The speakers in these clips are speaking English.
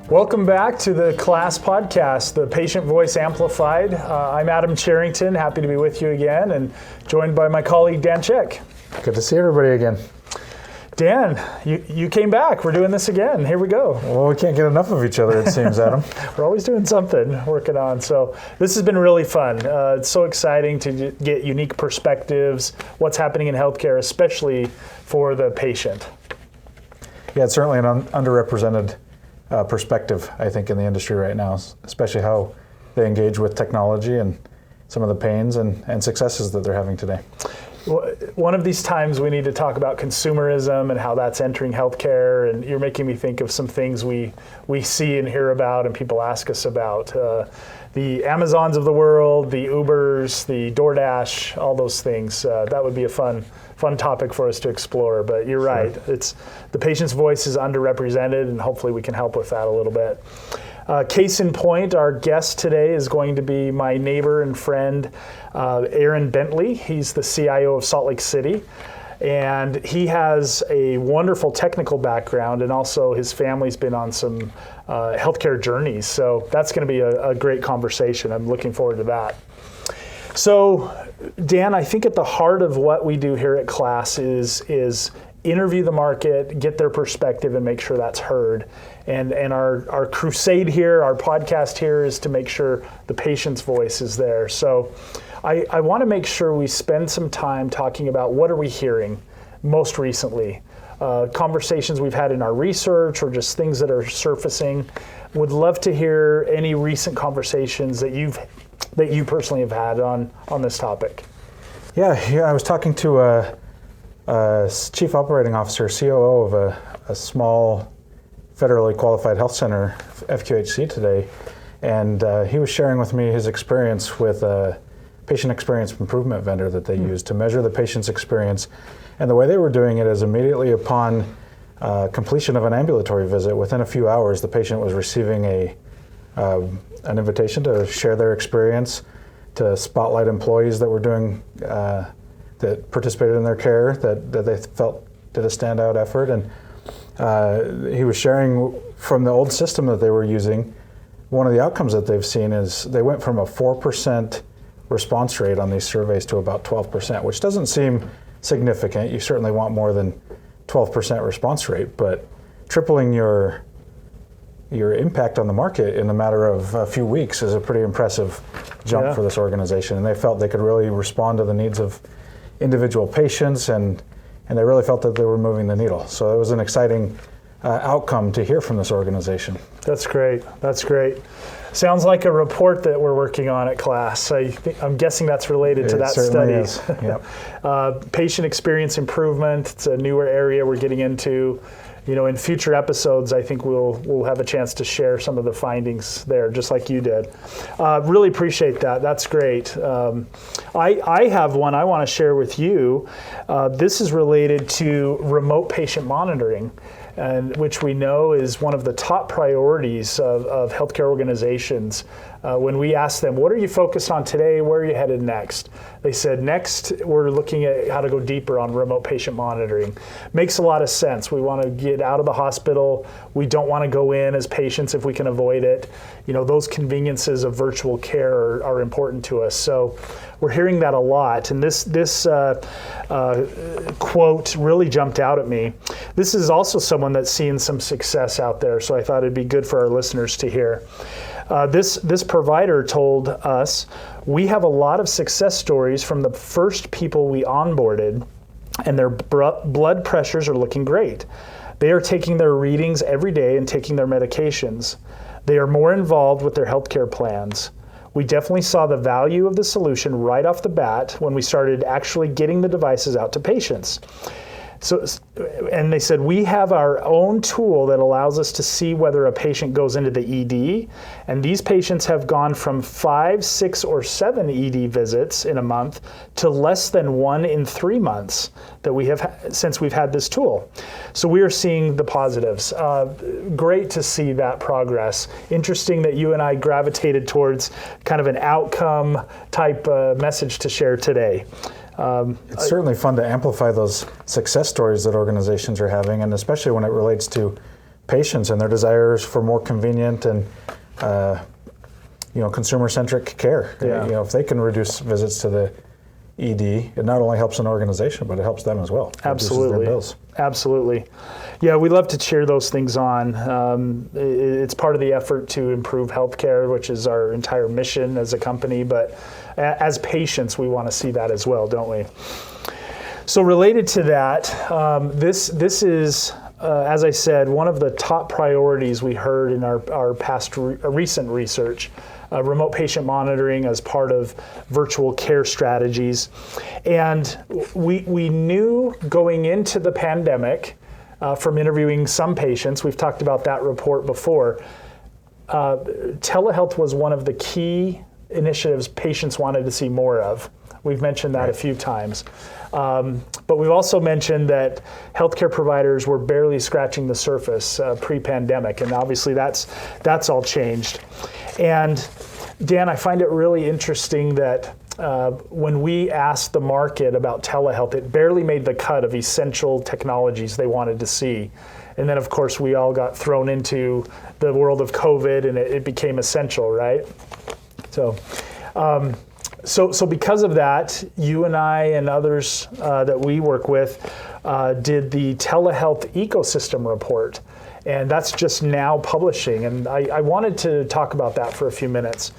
Welcome back to the Class Podcast, the Patient Voice Amplified. I'm Adam Cherrington, happy to be with you again, and joined by my colleague Dan Chick. Good to see everybody again. Dan, you came back. We're doing this again. Here we go. Well, we can't get enough of each other, it seems, Adam. We're always doing something, working on. So this has been really fun. It's so exciting to get unique perspectives, what's happening in healthcare, especially for the patient. Yeah, it's certainly an underrepresented perspective, I think, in the industry right now, especially how they engage with technology and some of the pains and successes that they're having today. Well, one of these times we need to talk about consumerism and how that's entering healthcare, and you're making me think of some things we see and hear about and people ask us about. The Amazons of the world, the Ubers, the DoorDash, all those things. That would be a fun topic for us to explore, but you're right. It's the patient's voice is underrepresented, and hopefully we can help with that a little bit. Case in point, our guest today is going to be my neighbor and friend, Aaron Bentley. He's the CIO of Salt Lake City, and he has a wonderful technical background, and also his family's been on some healthcare journeys. So that's going to be a great conversation. I'm looking forward to that. So, Dan, I think at the heart of what we do here at Class is interview the market, get their perspective, and make sure that's heard. And our crusade here, our podcast here, is to make sure the patient's voice is there. So I want to make sure we spend some time talking about what are we hearing most recently. Conversations we've had in our research or just things that are surfacing. Would love to hear any recent conversations that you personally have had on this topic. Yeah, I was talking to a chief operating officer, COO of a small federally qualified health center, FQHC today, and he was sharing with me his experience with a patient experience improvement vendor that they use to measure the patient's experience. And the way they were doing it is immediately upon completion of an ambulatory visit, within a few hours, the patient was receiving an invitation to share their experience, to spotlight employees that were doing that participated in their care, that they felt did a standout effort. And he was sharing from the old system that they were using, one of the outcomes that they've seen is they went from a 4% response rate on these surveys to about 12%, which doesn't seem significant. You certainly want more than 12% response rate, but tripling your impact on the market in a matter of a few weeks is a pretty impressive jump for this organization. And they felt they could really respond to the needs of individual patients, and they really felt that they were moving the needle. So it was an exciting outcome to hear from this organization. That's great. That's great. Sounds like a report that we're working on at Class. I'm guessing that's related to that study. Is. Yep. Patient experience improvement. It's a newer area we're getting into. In future episodes, I think we'll have a chance to share some of the findings there, just like you did. Really appreciate that. That's great. I have one I want to share with you. This is related to remote patient monitoring, and which we know is one of the top priorities of healthcare organizations. When we asked them, what are you focused on today? Where are you headed next? They said, next, we're looking at how to go deeper on remote patient monitoring. Makes a lot of sense. We want to get out of the hospital. We don't want to go in as patients if we can avoid it. Those conveniences of virtual care are important to us. So we're hearing that a lot. And this quote really jumped out at me. This is also someone that's seeing some success out there, so I thought it'd be good for our listeners to hear. This provider told us, we have a lot of success stories from the first people we onboarded, and their blood pressures are looking great. They are taking their readings every day and taking their medications. They are more involved with their healthcare plans. We definitely saw the value of the solution right off the bat when we started actually getting the devices out to patients. So, and they said, we have our own tool that allows us to see whether a patient goes into the ED, and these patients have gone from 5, 6, or 7 ED visits in a month to less than 1 in 3 months that we have since we've had this tool. So we are seeing the positives. Great to see that progress. Interesting that you and I gravitated towards kind of an outcome type message to share today. It's certainly fun to amplify those success stories that organizations are having, and especially when it relates to patients and their desires for more convenient and consumer-centric care. Yeah. If they can reduce visits to the ED, it not only helps an organization, but it helps them as well. Absolutely. Reduces their bills. Absolutely. Yeah, we love to cheer those things on. It's part of the effort to improve healthcare, which is our entire mission as a company. But as patients, we want to see that as well, don't we? So related to that, this is, as I said, one of the top priorities we heard in our past recent research. Remote patient monitoring as part of virtual care strategies. And we knew going into the pandemic from interviewing some patients, we've talked about that report before, telehealth was one of the key initiatives patients wanted to see more of. We've mentioned that a few times. But we've also mentioned that healthcare providers were barely scratching the surface pre-pandemic, and obviously that's all changed. And Dan, I find it really interesting that when we asked the market about telehealth, it barely made the cut of essential technologies they wanted to see. And then, of course, we all got thrown into the world of COVID, and it became essential, right? So because of that, you and I and others that we work with did the telehealth ecosystem report. And that's just now publishing. And I wanted to talk about that for a few minutes.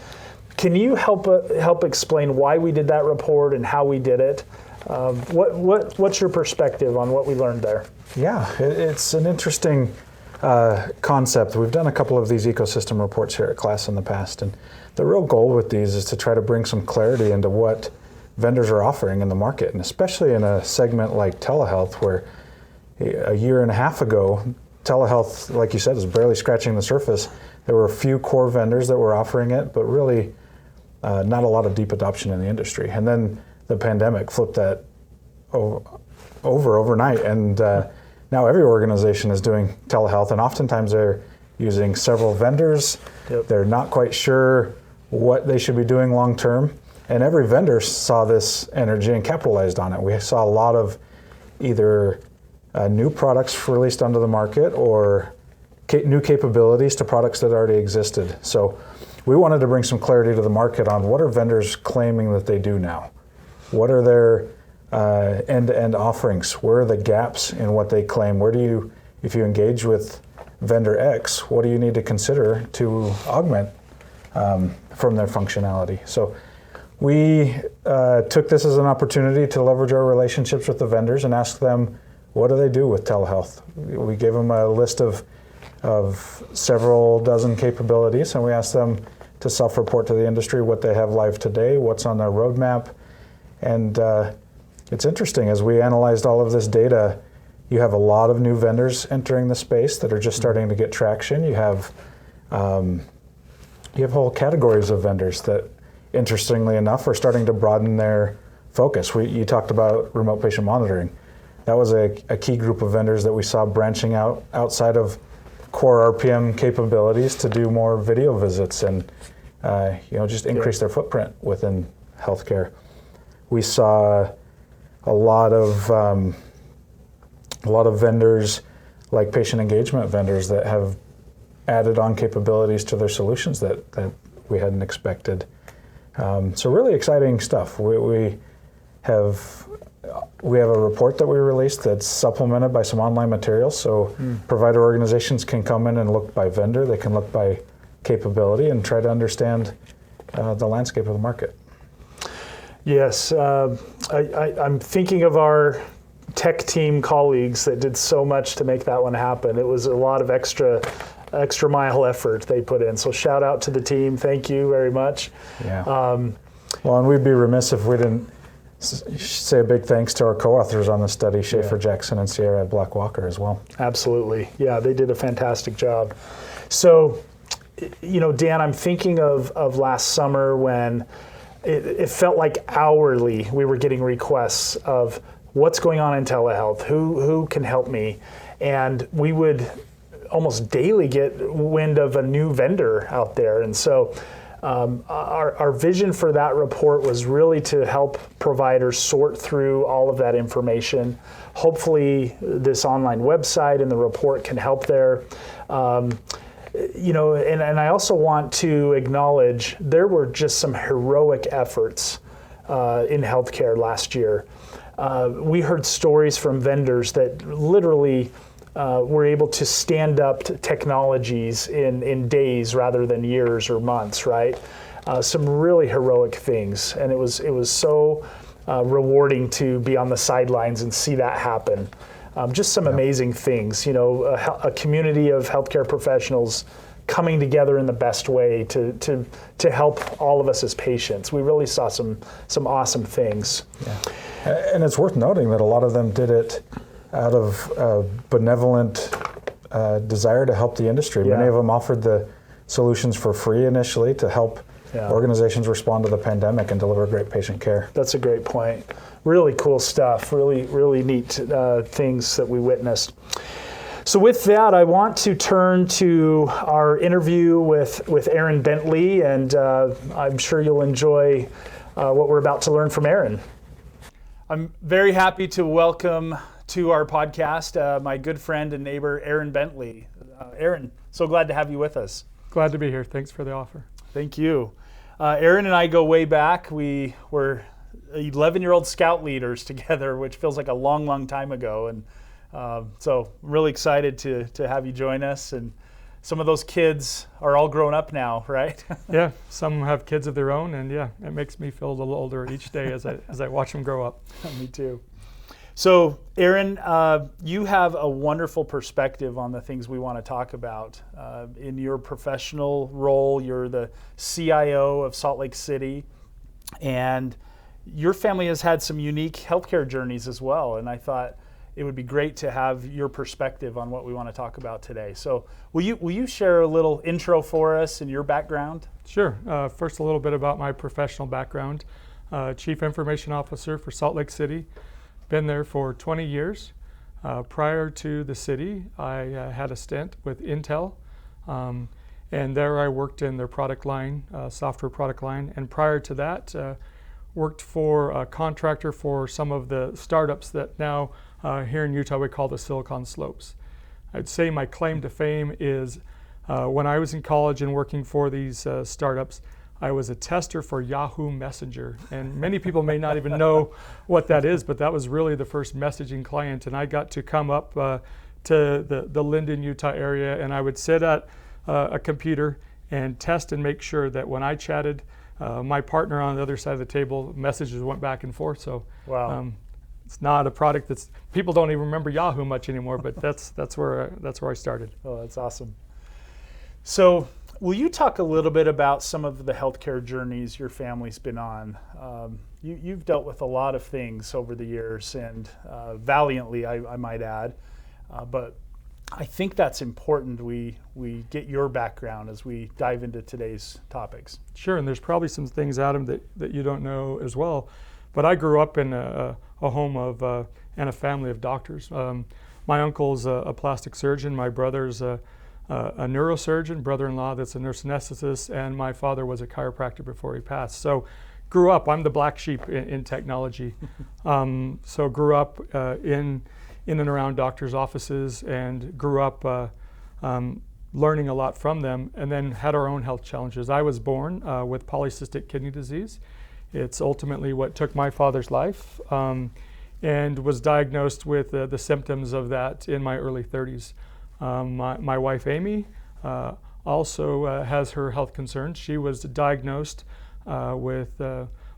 Can you help explain why we did that report and how we did it? What's your perspective on what we learned there? Yeah, it's an interesting concept. We've done a couple of these ecosystem reports here at class in the past. And the real goal with these is to try to bring some clarity into what vendors are offering in the market, and especially in a segment like telehealth, where a year and a half ago, telehealth, like you said, is barely scratching the surface. There were a few core vendors that were offering it, but really not a lot of deep adoption in the industry. And then the pandemic flipped that overnight, and now every organization is doing telehealth, and oftentimes they're using several vendors. Yep. They're not quite sure what they should be doing long term, and every vendor saw this energy and capitalized on it. We saw a lot of either new products released onto the market or new capabilities to products that already existed. So we wanted to bring some clarity to the market on what are vendors claiming that they do now? What are their end-to-end offerings? Where are the gaps in what they claim? Where do you, if you engage with vendor X, what do you need to consider to augment from their functionality? So we took this as an opportunity to leverage our relationships with the vendors and ask them, what do they do with telehealth? We gave them a list of several dozen capabilities, and we asked them to self-report to the industry what they have live today, what's on their roadmap. And it's interesting, as we analyzed all of this data, you have a lot of new vendors entering the space that are just starting to get traction. You have whole categories of vendors that, interestingly enough, are starting to broaden their focus. You talked about remote patient monitoring. That was a key group of vendors that we saw branching out outside of core RPM capabilities to do more video visits and just increase their footprint within healthcare. We saw a lot of vendors, like patient engagement vendors, that have added on capabilities to their solutions that we hadn't expected. So really exciting stuff. We have a report that we released that's supplemented by some online materials. So provider organizations can come in and look by vendor. They can look by capability and try to understand the landscape of the market. Yes, I'm thinking of our tech team colleagues that did so much to make that one happen. It was a lot of extra mile effort they put in. So shout out to the team. Thank you very much. Yeah. Well, and we'd be remiss if we didn't say a big thanks to our co-authors on the study, Schaefer Jackson and Sierra Black Walker as well. Absolutely. Yeah, they did a fantastic job. So, Dan, I'm thinking of last summer when it felt like hourly we were getting requests of what's going on in telehealth, who can help me, and we would almost daily get wind of a new vendor out there. And so Our vision for that report was really to help providers sort through all of that information. Hopefully this online website and the report can help there. And I also want to acknowledge there were just some heroic efforts in healthcare last year. We heard stories from vendors that literally were able to stand up to technologies in days rather than years or months, right? Some really heroic things, and it was so rewarding to be on the sidelines and see that happen. Just some amazing things, a community of healthcare professionals coming together in the best way to help all of us as patients. We really saw some awesome things. Yeah. And it's worth noting that a lot of them did it out of benevolent desire to help the industry. Yeah. Many of them offered the solutions for free initially to help organizations respond to the pandemic and deliver great patient care. That's a great point. Really cool stuff, really neat things that we witnessed. So with that, I want to turn to our interview with Aaron Bentley, and I'm sure you'll enjoy what we're about to learn from Aaron. I'm very happy to welcome to our podcast my good friend and neighbor, Aaron Bentley. Aaron, so glad to have you with us. Glad to be here. Thanks for the offer. Thank you. Aaron and I go way back. We were 11-year-old scout leaders together, which feels like a long time ago. And so really excited to have you join us. And some of those kids are all grown up now, right? Yeah, some have kids of their own, and yeah, it makes me feel a little older each day as I watch them grow up. Me too. So Aaron, you have a wonderful perspective on the things we want to talk about. In your professional role, you're the CIO of Salt Lake City, and your family has had some unique healthcare journeys as well, and I thought it would be great to have your perspective on what we want to talk about today. So will you share a little intro for us and your background? Sure. First, a little bit about my professional background. Chief Information Officer for Salt Lake City. Been there for 20 years. Prior to the city, I had a stint with Intel, and there I worked in their product line, software product line. And prior to that, worked for a contractor for some of the startups that now here in Utah we call the Silicon Slopes. I'd say my claim to fame is when I was in college and working for these startups, I was a tester for Yahoo Messenger, and many people may not even know what that is, but that was really the first messaging client, and I got to come up to the Linden, Utah area, and I would sit at a computer and test and make sure that when I chatted, my partner on the other side of the table, messages went back and forth. So wow. It's not a product that's, people don't even remember Yahoo much anymore, but that's where I started. Oh, that's awesome. So will you talk a little bit about some of the healthcare journeys your family's been on? You've dealt with a lot of things over the years, and valiantly, I might add. But I think that's important we get your background as we dive into today's topics. Sure, and there's probably some things, Adam, that you don't know as well. But I grew up in a home of and a family of doctors. My uncle's a plastic surgeon. My brother's a neurosurgeon, brother-in-law that's a nurse anesthetist, and my father was a chiropractor before he passed. So grew up, I'm the black sheep in technology. So grew up in and around doctors' offices, and grew up learning a lot from them, and then had our own health challenges. I was born with polycystic kidney disease. It's ultimately what took my father's life, and was diagnosed with the symptoms of that in my early 30s. My wife, Amy, also has her health concerns. She was diagnosed with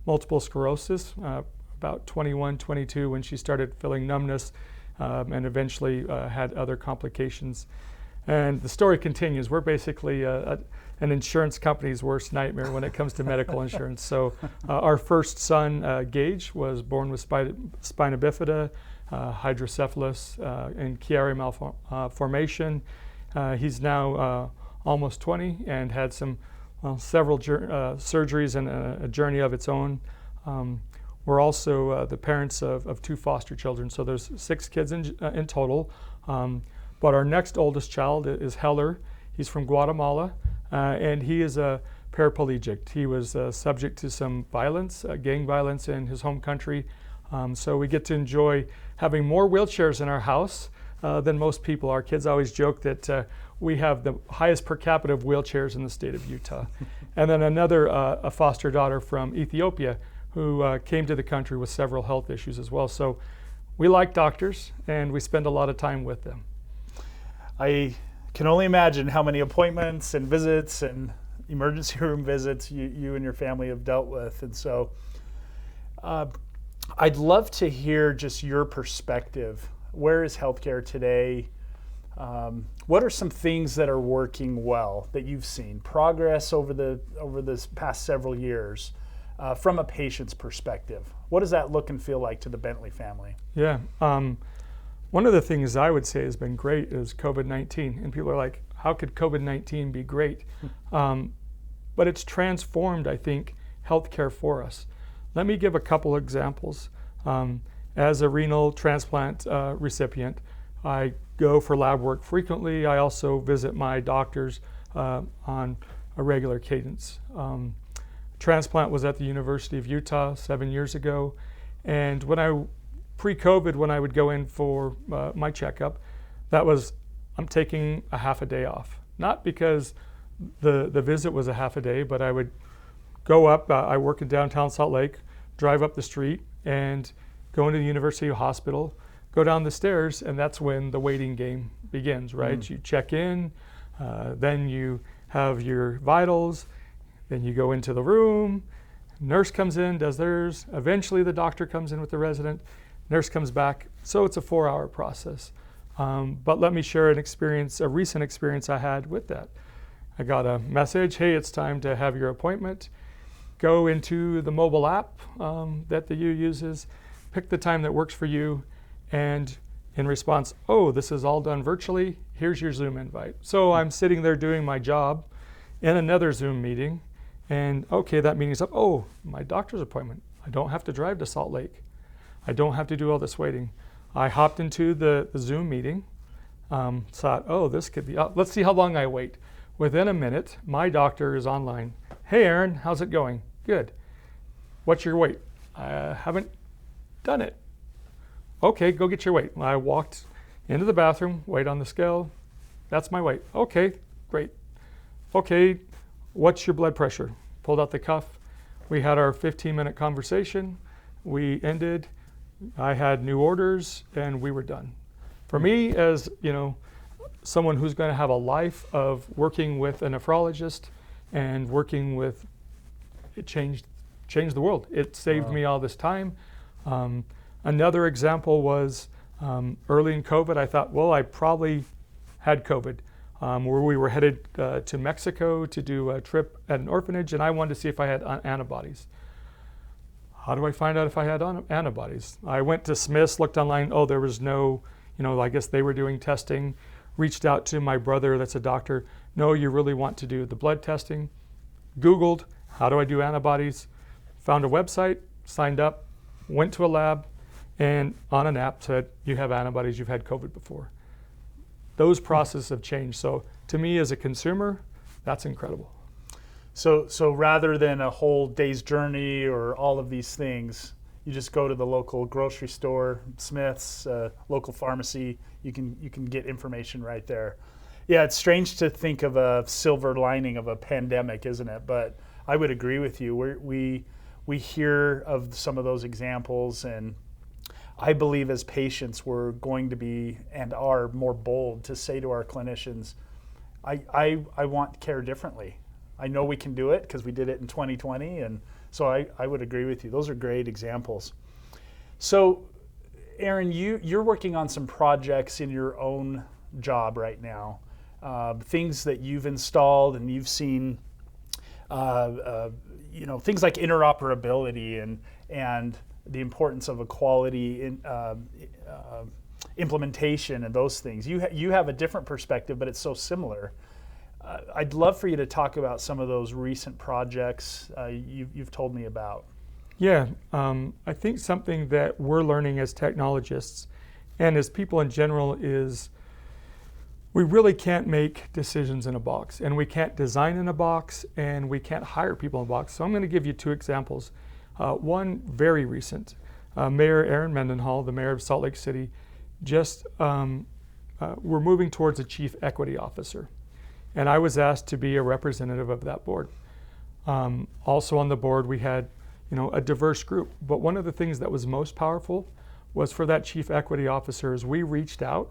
multiple sclerosis about 21, 22 when she started feeling numbness, and eventually had other complications. And the story continues. We're basically an insurance company's worst nightmare when it comes to medical insurance. So our first son, Gage, was born with spina bifida, hydrocephalus, and Chiari malformation. He's now almost 20 and had several surgeries and a journey of its own. We're also the parents of 2 foster children, so there's 6 kids in total. But our next oldest child is Heller. He's from Guatemala, and he is a paraplegic. He was subject to some violence, gang violence in his home country. So we get to enjoy having more wheelchairs in our house than most people. Our kids always joke that we have the highest per capita of wheelchairs in the state of Utah. And then another, a foster daughter from Ethiopia who came to the country with several health issues as well. So we like doctors and we spend a lot of time with them. I can only imagine how many appointments and visits and emergency room visits you and your family have dealt with. And so I'd love to hear just your perspective. Where is healthcare today? What are some things that are working well that you've seen? Progress over this past several years from a patient's perspective. What does that look and feel like to the Bentley family? Yeah. One of the things I would say has been great is COVID-19. And people are like, how could COVID-19 be great? But it's transformed, I think, healthcare for us. Let me give a couple examples. As a renal transplant recipient, I go for lab work frequently. I also visit my doctors on a regular cadence. Transplant was at the University of Utah 7 years ago. And pre-COVID, when I would go in for my checkup, I'm taking a half a day off. Not because the visit was a half a day, but I would go up, I work in downtown Salt Lake, drive up the street and go into the University Hospital, go down the stairs, and that's when the waiting game begins, right? Mm. You check in, then you have your vitals, then you go into the room, nurse comes in, does theirs, eventually the doctor comes in with the resident, nurse comes back, so it's a 4-hour process. But let me share a recent experience I had with that. I got a message, hey, it's time to have your appointment. Go into the mobile app that the U uses, pick the time that works for you, and in response, oh, this is all done virtually, here's your Zoom invite. So I'm sitting there doing my job in another Zoom meeting, and okay, that meeting's up. Oh, my doctor's appointment. I don't have to drive to Salt Lake. I don't have to do all this waiting. I hopped into the Zoom meeting, thought, oh, this could be, let's see how long I wait. Within a minute, my doctor is online. Hey, Aaron, how's it going? Good. What's your weight? I haven't done it. Okay, go get your weight. I walked into the bathroom, weighed on the scale. That's my weight. Okay, great. Okay, what's your blood pressure? Pulled out the cuff. We had our 15-minute conversation. We ended. I had new orders, and we were done. For me, as someone who's going to have a life of working with a nephrologist and working with, it changed the world. It saved me all this time. Another example was early in COVID, I thought, well, I probably had COVID, where we were headed to Mexico to do a trip at an orphanage, and I wanted to see if I had antibodies. How do I find out if I had antibodies? I went to Smith's, looked online, oh, there was no, I guess they were doing testing, reached out to my brother that's a doctor, no, you really want to do the blood testing. Googled, how do I do antibodies? Found a website, signed up, went to a lab, and on an app said, you have antibodies, you've had COVID before. Those processes have changed. So to me as a consumer, that's incredible. So rather than a whole day's journey or all of these things, you just go to the local grocery store, Smith's, local pharmacy, you can get information right there. Yeah, it's strange to think of a silver lining of a pandemic, isn't it? But I would agree with you. We hear of some of those examples, and I believe as patients we're going to be and are more bold to say to our clinicians, I want care differently. I know we can do it because we did it in 2020, and so I would agree with you. Those are great examples. So, Erin, you're working on some projects in your own job right now, things that you've installed and you've seen, things like interoperability and the importance of a quality implementation and those things. You have a different perspective, but it's so similar. I'd love for you to talk about some of those recent projects you've told me about. Yeah, I think something that we're learning as technologists and as people in general is we really can't make decisions in a box, and we can't design in a box, and we can't hire people in a box. So I'm going to give you 2 examples. One very recent. Mayor Aaron Bentley, the mayor of Salt Lake City, we're moving towards a chief equity officer. And I was asked to be a representative of that board. Also on the board, we had a diverse group. But one of the things that was most powerful was for that chief equity officer is we reached out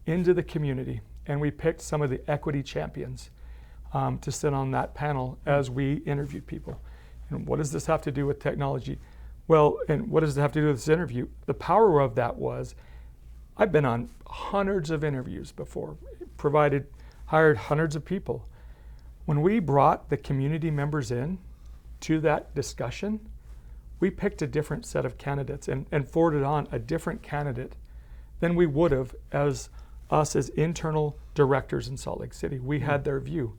into the community and we picked some of the equity champions to sit on that panel as we interviewed people. And what does this have to do with technology? Well, and what does it have to do with this interview? The power of that was, I've been on hundreds of interviews before, hired hundreds of people. When we brought the community members in to that discussion, we picked a different set of candidates and forwarded on a different candidate than we would have as internal directors in Salt Lake City. We had their view.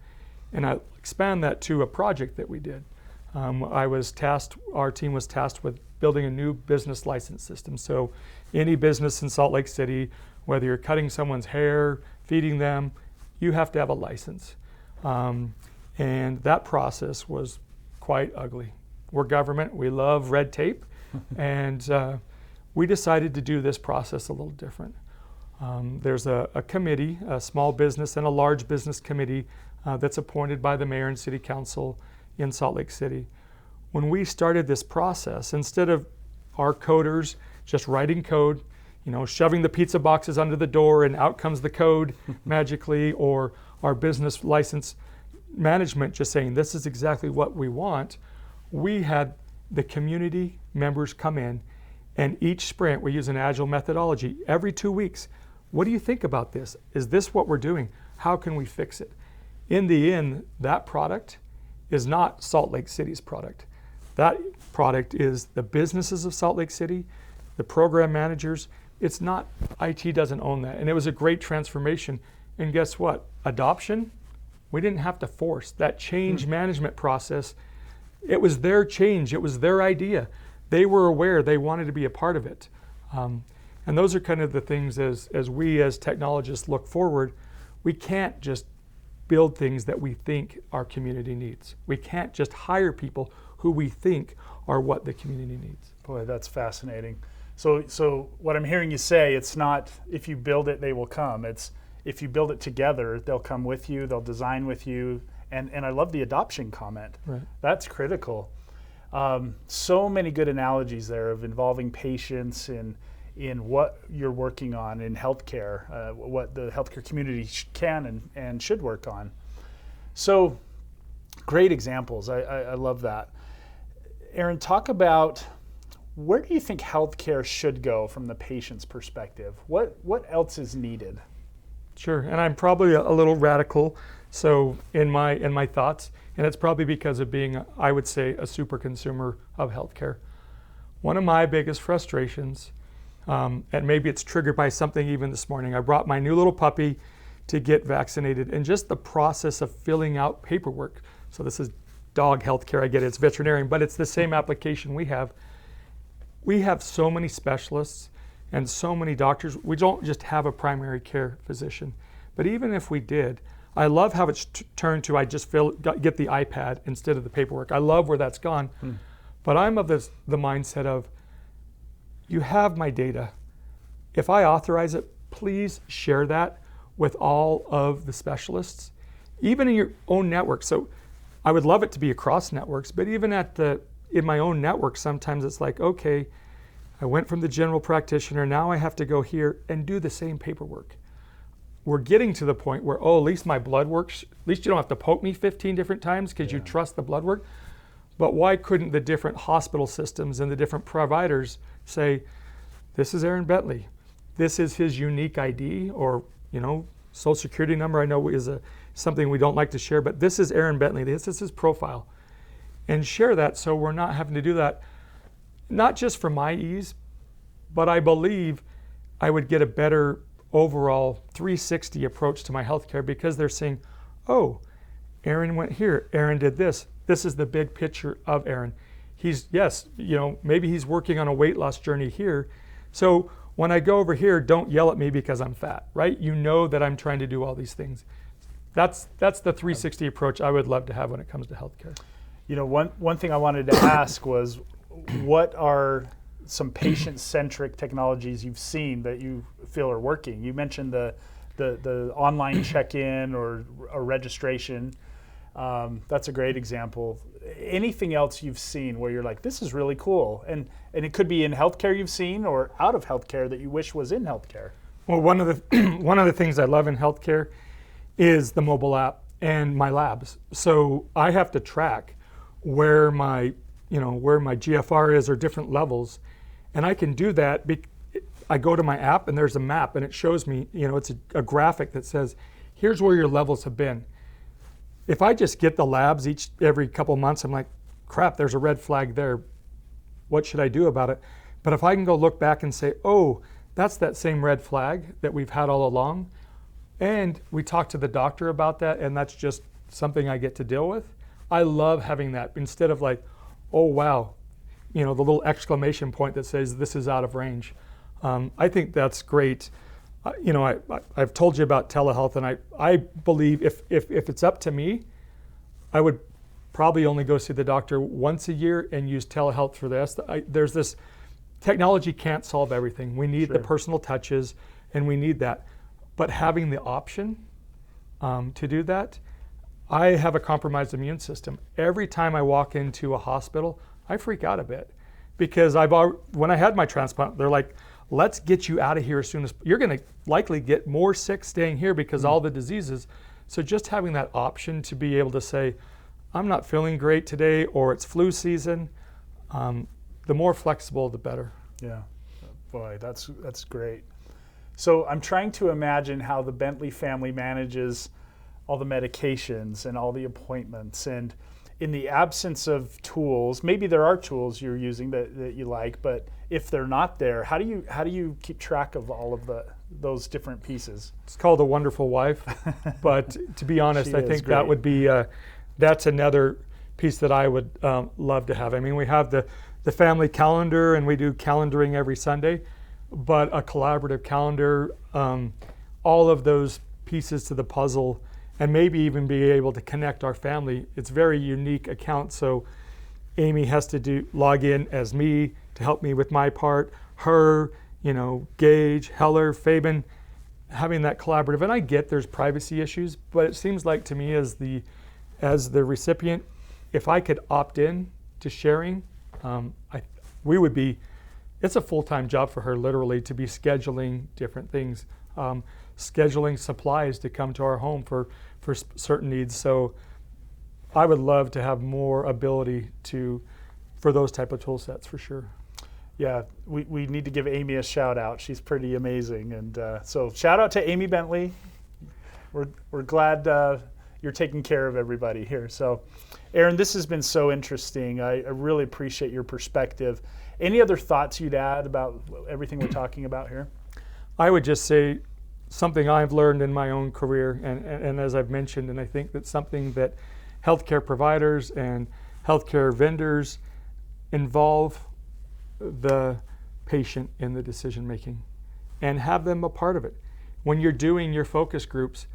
And I expand that to a project that we did. Our team was tasked with building a new business license system. So any business in Salt Lake City, whether you're cutting someone's hair, feeding them, you have to have a license. And that process was quite ugly. We're government, we love red tape, and we decided to do this process a little different. There's a committee, a small business and a large business committee that's appointed by the mayor and city council in Salt Lake City. When we started this process, instead of our coders just writing code, shoving the pizza boxes under the door and out comes the code magically, or our business license management just saying this is exactly what we want, we had the community members come in, and each sprint we use an agile methodology. Every 2 weeks, what do you think about this? Is this what we're doing? How can we fix it? In the end, that product is not Salt Lake City's product. That product is the businesses of Salt Lake City, the program managers. It's not, IT doesn't own that. And it was a great transformation. And guess what? Adoption, we didn't have to force that change management process. It was their change. It was their idea. They were aware. They wanted to be a part of it. And those are kind of the things as we as technologists look forward, we can't just build things that we think our community needs. We can't just hire people who we think are what the community needs. Boy, that's fascinating. So what I'm hearing you say, it's not if you build it, they will come. It's if you build it together, they'll come with you, they'll design with you. And I love the adoption comment. Right. That's critical. So many good analogies there of involving patients in what you're working on in healthcare, what the healthcare community can and should work on. So great examples. I love that. Erin, talk about where do you think healthcare should go from the patient's perspective? What else is needed? Sure, and I'm probably a little radical, so in my thoughts, and it's probably because of being, I would say, a super consumer of healthcare. One of my biggest frustrations, and maybe it's triggered by something even this morning, I brought my new little puppy to get vaccinated, and just the process of filling out paperwork. So this is dog healthcare, I get it, it's veterinarian, but it's the same application we have. We have so many specialists and so many doctors. We don't just have a primary care physician. But even if we did, I love how it's turned to I just get the iPad instead of the paperwork. I love where that's gone. But I'm of the mindset of, you have my data. If I authorize it, please share that with all of the specialists, even in your own network. So I would love it to be across networks, but even in my own network, sometimes it's like, okay, I went from the general practitioner, now I have to go here and do the same paperwork. We're getting to the point where, at least my blood works, at least you don't have to poke me 15 different times because you trust the blood work. But why couldn't the different hospital systems and the different providers say, this is Aaron Bentley, this is his unique ID, or social security number I know is something we don't like to share, but this is Aaron Bentley, this is his profile. And share that so we're not having to do that, not just for my ease, but I believe I would get a better overall 360 approach to my healthcare because they're saying, oh, Aaron went here, Aaron did this. This is the big picture of Aaron. Maybe he's working on a weight loss journey here. So when I go over here, don't yell at me because I'm fat, right? You know that I'm trying to do all these things. That's the 360 approach I would love to have when it comes to healthcare. You know, one thing I wanted to ask was, what are some patient-centric technologies you've seen that you feel are working? You mentioned the online check-in or a registration. That's a great example. Anything else you've seen where you're like, this is really cool? And it could be in healthcare you've seen or out of healthcare that you wish was in healthcare. Well, one of the things I love in healthcare is the mobile app and my labs. So I have to track where my GFR is or different levels, and I can do that. I go to my app and there's a map and it shows me, it's a graphic that says, here's where your levels have been. If I just get the labs every couple months, I'm like, crap, there's a red flag there. What should I do about it? But if I can go look back and say, oh, that's that same red flag that we've had all along, and we talk to the doctor about that, and that's just something I get to deal with. I love having that instead of like, oh, wow, the little exclamation point that says this is out of range. I think that's great. I've told you about telehealth, and I believe if it's up to me, I would probably only go see the doctor once a year and use telehealth for this. There's this technology can't solve everything. We need the personal touches, and we need that. But having the option to do that, I have a compromised immune system. Every time I walk into a hospital, I freak out a bit because when I had my transplant, they're like, let's get you out of here as soon as you're going to likely get more sick staying here because all the diseases. So just having that option to be able to say, I'm not feeling great today, or it's flu season, the more flexible, the better. Yeah, boy, that's great. So I'm trying to imagine how the Bentley family manages all the medications and all the appointments. And in the absence of tools, maybe there are tools you're using that you like, but if they're not there, how do you keep track of all of those different pieces? It's called a wonderful wife, but to be honest, I think that would be that's another piece that I would love to have. I mean, we have the family calendar, and we do calendaring every Sunday, but a collaborative calendar, all of those pieces to the puzzle, and maybe even be able to connect our family. It's a very unique account, so Amy has to log in as me to help me with my part. Her, Gage, Heller, Fabian, having that collaborative. And I get there's privacy issues, but it seems like to me as the recipient, if I could opt in to sharing, it's a full-time job for her literally to be scheduling different things, scheduling supplies to come to our home for certain needs. So I would love to have more ability for those type of tool sets for sure. Yeah, we need to give Amy a shout out. She's pretty amazing. And so shout out to Amy Bentley. We're glad you're taking care of everybody here. So Erin, this has been so interesting. I really appreciate your perspective. Any other thoughts you'd add about everything we're talking about here? I would just say something I've learned in my own career, and as I've mentioned, and I think that's something that healthcare providers and healthcare vendors involve the patient in the decision making and have them a part of it. When you're doing your focus groups,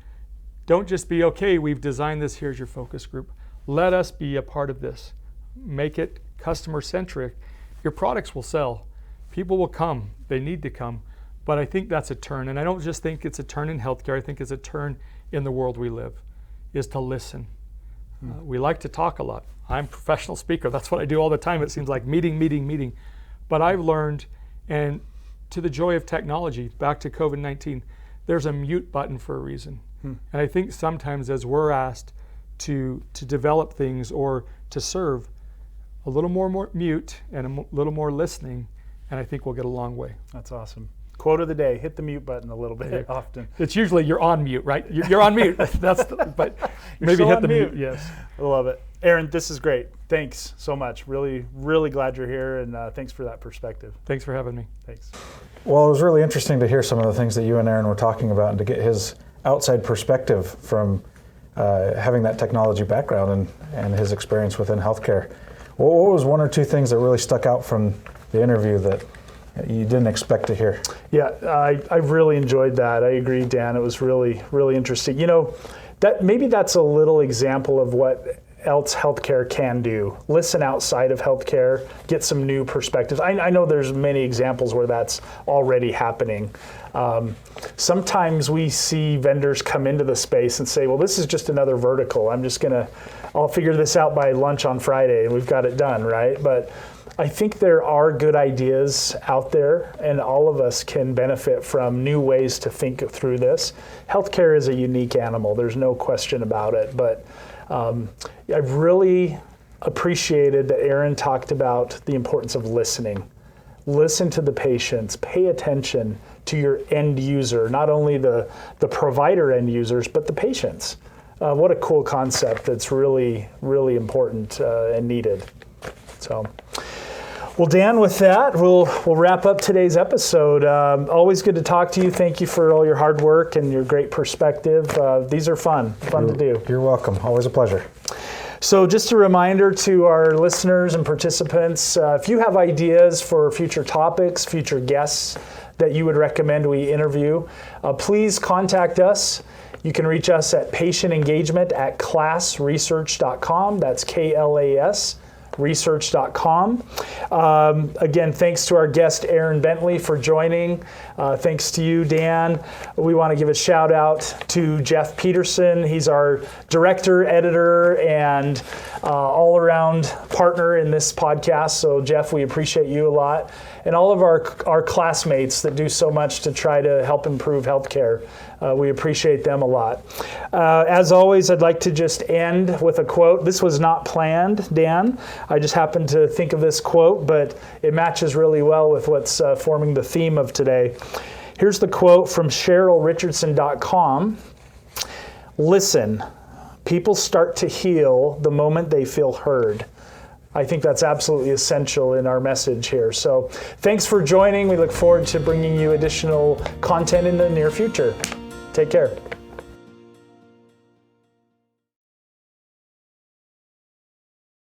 don't just be, okay, we've designed this, here's your focus group. Let us be a part of this. Make it customer centric. Your products will sell. People will come. They need to come. But I think that's a turn. And I don't just think it's a turn in healthcare. I think it's a turn in the world we live, is to listen. We like to talk a lot. I'm a professional speaker. That's what I do all the time. It seems like meeting. But I've learned, and to the joy of technology, back to COVID-19, there's a mute button for a reason. And I think sometimes as we're asked to develop things or to serve, a little more mute and a little more listening, and I think we'll get a long way. That's awesome. Quote of the day: hit the mute button a little bit often. It's usually you're on mute, right? You're on mute. But maybe hit the mute. Yes. I love it. Erin, this is great. Thanks so much. Really, really glad you're here, and thanks for that perspective. Thanks for having me. Thanks. Well, it was really interesting to hear some of the things that you and Aaron were talking about, and to get his outside perspective from having that technology background and his experience within healthcare. What was one or two things that really stuck out from the interview that you didn't expect to hear. Yeah, I really enjoyed that. I agree, Dan. It was really, really interesting. Maybe that's a little example of what else healthcare can do. Listen outside of healthcare, get some new perspectives. I know there's many examples where that's already happening. Sometimes we see vendors come into the space and say, well, this is just another vertical. I'll figure this out by lunch on Friday and we've got it done, right? But I think there are good ideas out there, and all of us can benefit from new ways to think through this. Healthcare is a unique animal. There's no question about it. But I've really appreciated that Erin talked about the importance of listening. Listen to the patients. Pay attention to your end user, not only the provider end users, but the patients. What a cool concept that's really, really important and needed. So. Well, Dan, with that, we'll wrap up today's episode. Always good to talk to you. Thank you for all your hard work and your great perspective. These are fun to do. You're welcome. Always a pleasure. So just a reminder to our listeners and participants, if you have ideas for future topics, future guests that you would recommend we interview, please contact us. You can reach us at patientengagement@classresearch.com. That's KLAS. research.com. Again, thanks to our guest, Aaron Bentley, for joining. Thanks to you, Dan. We want to give a shout out to Jeff Peterson. He's our director, editor, and all-around partner in this podcast. So, Jeff, we appreciate you a lot. And all of our classmates that do so much to try to help improve healthcare. We appreciate them a lot. As always, I'd like to just end with a quote. This was not planned, Dan. I just happened to think of this quote, but it matches really well with what's forming the theme of today. Here's the quote from CherylRichardson.com. Listen, people start to heal the moment they feel heard. I think that's absolutely essential in our message here. So thanks for joining. We look forward to bringing you additional content in the near future. Take care.